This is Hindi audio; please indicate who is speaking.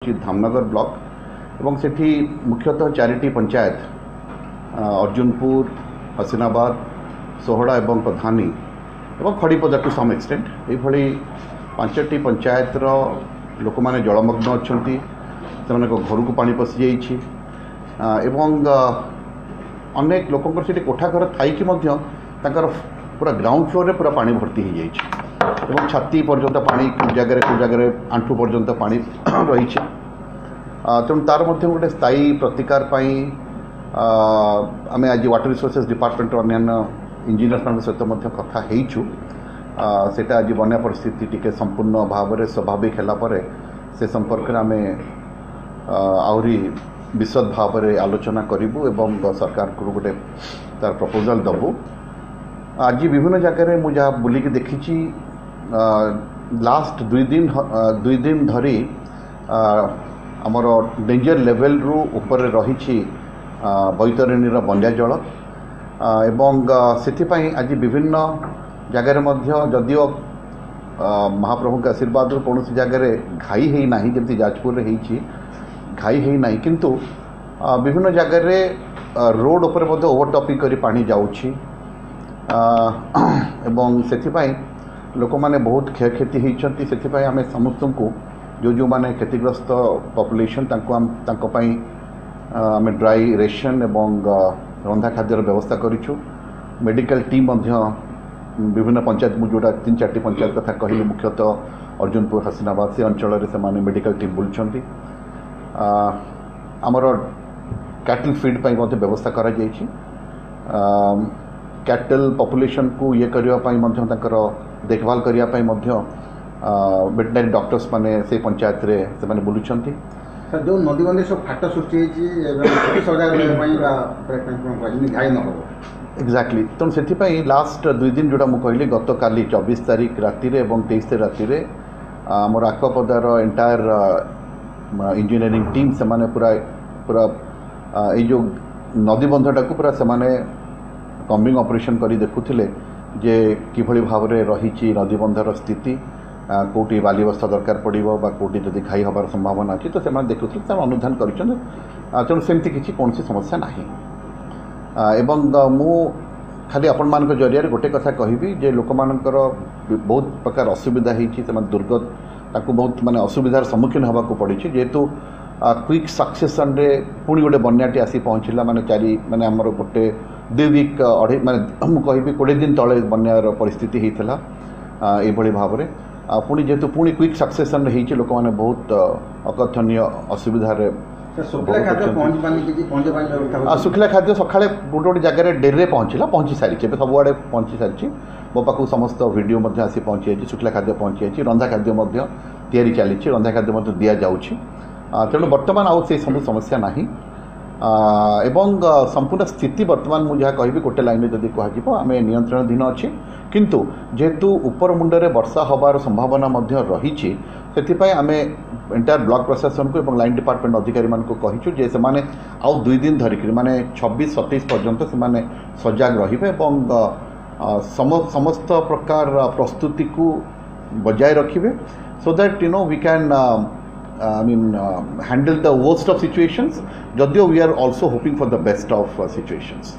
Speaker 1: धामनगर ब्लॉक एवं सेठी मुख्यतः चारिटी पंचायत अर्जुनपुर हसीनाबाद सोहड़ा एवं प्रधानी एवं खड़ीपदा टू सम एक्सटेंट ये पांचटी पंचायत लोक मैंने जलमग्न अच्छा से घर को पानी पशि एवं अनेक लोकंर से कोठा घर थी पूरा ग्राउंड फ्लोर रे पूरा पानी भर्ती हो जाए छाती पर्यंत पानी को जगह आंठू पर्यंत पानी रही तेणु तार मध्य गोटे स्थायी प्रतिकार आम आज वाटर रिसोर्सेस डिपार्टमेंट अन्य इंजीनियर सहित कथा सेटा आज बन्या परिस्थिति टिके संपूर्ण भाव में स्वाभाविक है से संपर्क में आम आहरी विशद भाव में आलोचना करूँ एवं सरकार को गोटे तार प्रपोजल दबू। आज विभिन्न जगह मुझे बुलिक देखी लास्ट दुई दिन धरी आमर डेंजर लेवल रु ऊपर रही बैतरणी बंया जल एवं से आज विभिन्न जगह जदियो महाप्रभु के आशीर्वाद कौन जगह घाई है ना जमी जाजपुर घाई है ना किंतु विभिन्न जगह रोड उपर ओवरटॉपिंग करी पानी जाउछि एवं से लोक मैंने बहुत क्षयक्षति होती से आम समस्त को जो मैंने क्षतिग्रस्त पॉपुलेशन आम ड्राई रेशन एवं रंधा खाद्यर व्यवस्था करूँ। मेडिकल टीम विभिन्न पंचायत जोड़ा 3-4 पंचायत कथा कहली मुख्यतः अर्जुनपुर हसीनाबाद से अंचल से माने मेडिकल टीम बुलूँ आमर कैटल फीड व्यवस्था करा जाइछि कैटल पॉपुलेशन को ये करने देखभाल करने वेटनरी डॉक्टर्स माने से पंचायत रे से माने बुलुछंती
Speaker 2: जो नदी बंधे सब फाट सृष्टि
Speaker 1: एक्जाक्टली तेणु से लास्ट 2 दिन जोड़ा मुझे कहली गत काली 24 तारीख राति और 23 राति आमर आखपदार एंटायर इंजीनियरिंग टीम से माने पूरा पूरा ये जो नदी बंधटा को पूरा से माने कम्बिंग ऑपरेशन करी देखुथिले जे किभली भाव में रही नदी बंधर स्थिति कौटी बाली बस्ता दरकार पड़ो कौटी जदि घाई हबार संभावना अच्छी तो से देखुଥିଲେ से अनुधान कर तेणु सेमती किसी कौन समस्या नहीं एवं मु खाली आपण मान जरिया गोटे कथा कहबी जे लोक मानकर बहुत प्रकार असुविधा होती दुर्गत ताकू बहुत माने असुविधार सम्मुखीन होगा पड़ी जेहेतु क्विक सक्सेसन रे पुणी गोटे बन्याटी आसी पहुँचला माने 4 माने आमर गोटे 2 वीक अढ़े माने मुझे 20 दिन तले बन्यार परिस्थिति होता ये भाव में पुणी जेहेतु पुणी क्विक सक्सेसन होती लोक मैंने बहुत अकथनीय असुविधार शुखला खाद्य सका गोटे गोटे जगह डेरी पहुँची सारी सबुआड़े पहुँची सारी मो पाक समस्त वीडियो आसी पहुँची जाए शुखला खाद्य पहुँची जाए रंधा खाद्य तैयारी चली रंधा खाद्य दि जाऊँगी तेणु बर्तमान आउ से सब समस्या नहीं एवं संपूर्ण स्थिति बर्तमान मुझे कहि गोटे लाइन जदि कह आम नियंत्रणाधीन अच्छे किंतु जेहेतु उपर मुंडे वर्षा हबार संभावना रही से आम एंटायर ब्लॉक प्रशासन को एवं लाइन डिपार्टमेंट अधिकारी मानक कहिचु जे से माने आउ 2 दिन धरिक माने 26-27 पर्यंत से माने सजाग रहिबे एवं समस्त प्रकार प्रस्तुति को बजाय रखिबे so that we can handle the worst of situations. Jadio we are also hoping for the best of situations.